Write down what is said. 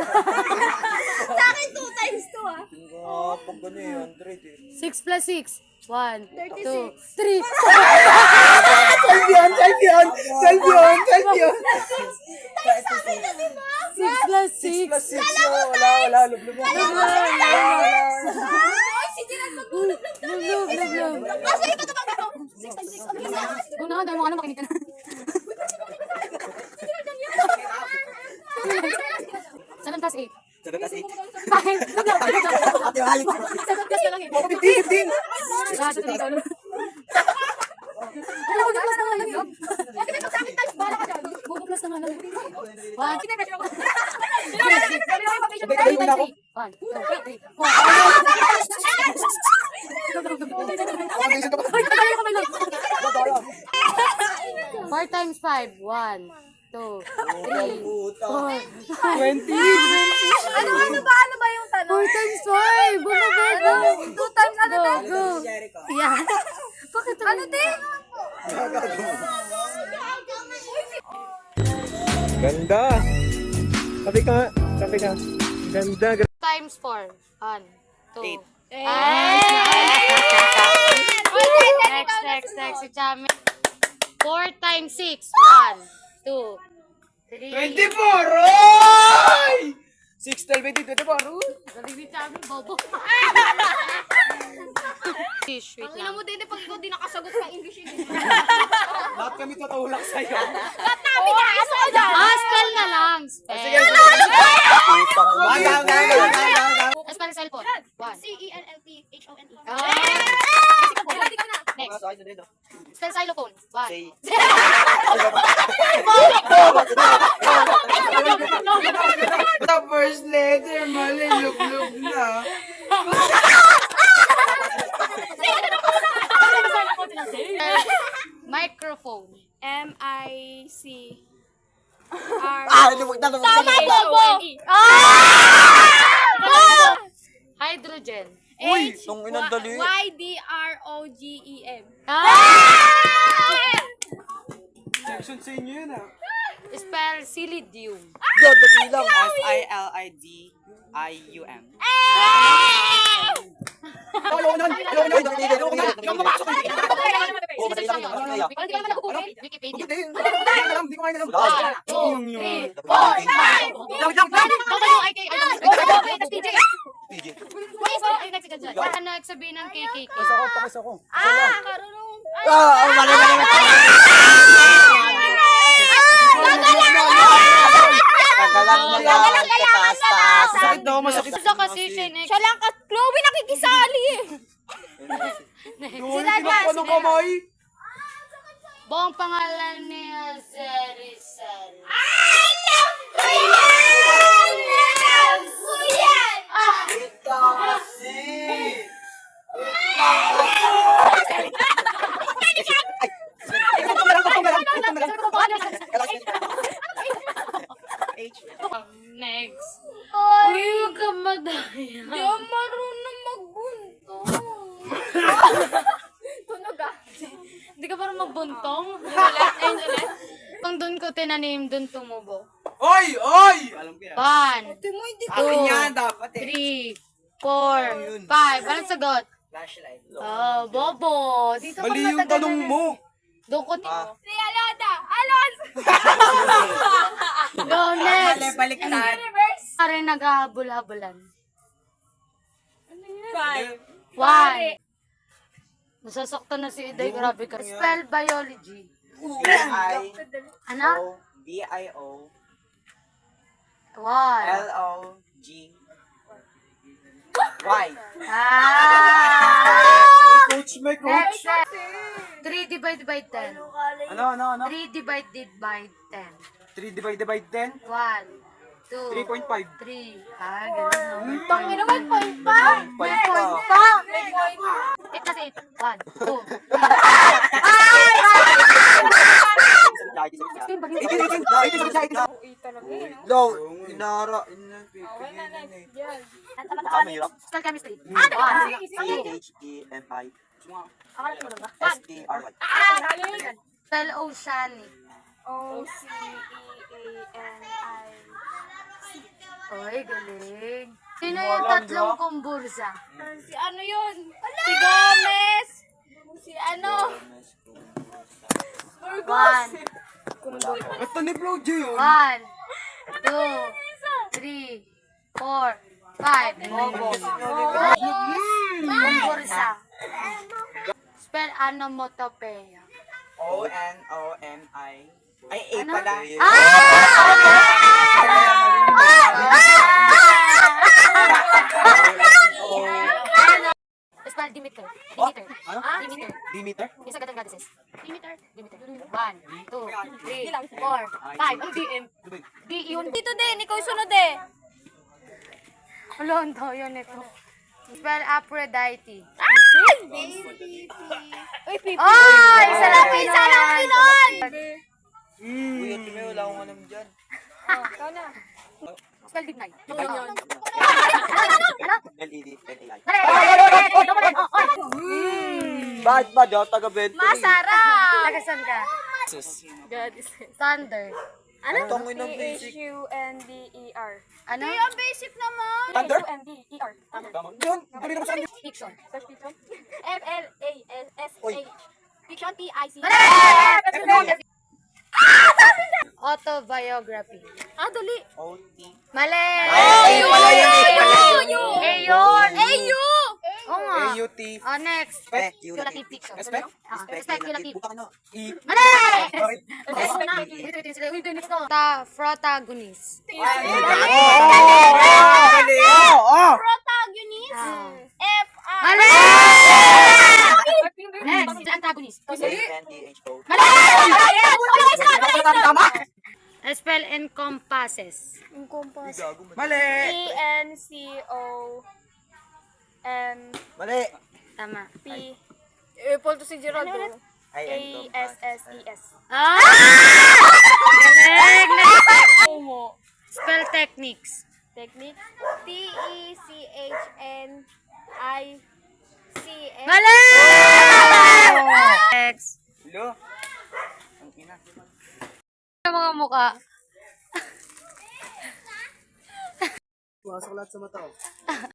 Sa akin 2 times 2 ah. Pag gano'n eh, 100 eh. 6 plus 6. 1, 2, 36. 3. Selfie yun! Selfie yun! Selfie yun! Selfie yun! Sabi na di ba? 6 plus 6 plus 6. 6. Wala. Lublub mo. Ay, si Jiran maglulog lang tayo. Lub. Ah, sige, patapag ako. 6 times 6. Okay na. Kung na, dahil mo ano, makinig ka na. 7 plus 8. 7 plus 8. Bakit? Ate, halit. 7 plus na lang eh. 15! Ah, sa tingin ka ulit. Ano, Google Plus na nga lang yun. Bakit ito sa akin times? Bala ka dyan. Google Plus na nga lang yun. 1, Kine-pressure ako. 3 times 3. 1, 2, 3, 4. 4 times 5. 1, 2, 3, 4, 20! Ano ba yung tanong? 4 times 5. Bumaba. 2 times ano ba? Go. Yeah. Bakit Ano din? Ganda! Sabi ka. Ganda. Times 4. 1, 2. Next. Si Chami. 4 times 6. 1, 2, 3. 24! Oy! 6, 12, 20, 24. Sabi si Chami, bobo. Fish, wait Ang ina lang. mo din, pag ikaw di nakasagot ka English yun. Lahat kami tutulak sa'yo. Sabi ka, asa dyan? Spell na lang. Spell. Spell cellphone. 1. C-E-L-L-P-H-O-N-E. Next. Spell xylophone. 1. The first letter, mali, lug-lug na. Microphone. M-I-C-R. Tama, Bobo! Hydrogen. Uy, nung inandali. Y-D-R-O-G-E-M. Section sa inyo yun ah. Spell Silidium. Dali lang. S-I-L-I-D-I-U-M. Wikipedia. Hindi ko kayo alam. 1, 2, 3, 4, 5. Next, sabihin ng KKK. Pakis ako. Karunong. Kagalang mo lang. Taas. Sakit daw, masakit. Isa kasi siya next. Siya lang ka, Chloe nakikisali eh. Sila na. Anong kamay? Buong pangalan niya, Zerisel. Ito kasi. Next. Uy, huwag ka madaya. Di ako marunong magbunto. Tunog ah. Hindi ka parang magbuntong? Pang doon ko tinanim, doon tumubo. Oy! Alam ko yan. 1, Di mo hindi Akin yan dapat eh. 3, 4, 5. Anong sagot? Flashlight. Oh, bobo. Dito ka Mali yung matagal tanong na- mo. Doon ko Si Alada. Alonso. Go next. Baliktad. Universe. Pare naghahabol-habulan. 5. 1. Masasaktan na si Iday. Grabe ka. Spell biology. Ano? B-I-O. 1. L-O-G-Y. Coach, may coach. Next. 3 divided by 10. Ano? 3 divided by 10. 3 divided by 10? 1, 2, 3.5. 3. Ganun. Tangin naman, point pa. Point pa. May point pa. 8 plus 8. 1, 2, 3. Daw, inara. Spell chemistry. C-H-E-M-I. One. S-T-R-Y. Spell oceanic. O-C-E-A-N-I. Oy, galing. Sino yung tatlong kumbursa? Si ano yun? Si Gomez! Si ano? One. Ito ni Bro J yun. 1, 2, 3, 4, 5. Bobo. Kumbursa. Spell onomatopoeia. O-N-O-M-I. Ay, A pala. Spell Demeter. Ano? Demeter. Demeter? Isa ka goddesses. Demeter. 1, 2, 3, 4, 5. Ang DM. D yun. Dito din, ikaw yung sunod eh. Wala, ang tayo nito. Spell Aphrodite. Uy, pipi. Oh! Isa lang Uy, isa lang pinon! Uy, ito may wala akong alam dyan. Ikaw na. Spell Dignite. L-E-D-N-A-I. Bakit ba daw taga Bento? Masarap! Tagasan ka. Thunder. Ano? Tungin ng basic. T-H-U-N-D-E-R. Ano? Ang basic naman. Thunder? T-U-N-D-E-R. Yun, dali naman sa akin. Fiction. F-L-A-S-S-A. Fiction, T-I-C. Autobiography. Ah, dali. O-T. Mali! Ay, wala yun eh. Wala yun. Ayun! A-U! Oo nga. A-U-T. Oh, next. Speculative. Speculative fiction. Spec? Speculative. Puta ka na. E. Mali! Bakit? Protagonist. Protagonist. F-I. Mali! Next, antagonist. A-N-T-H-O. Spell encompasses. Encompass. Mali. E-N-C-O-M-P. Mali. Tama. Paul to si Geraldo. I-N-C-O-M-P-A-S-S. Ah! Galing! Next. Spell techniques. Technique. T-E-C-H-N-I-C-S. Mali! Next. Hello? Ang ina. Ang mga mukha. Pumasok lahat sa mata.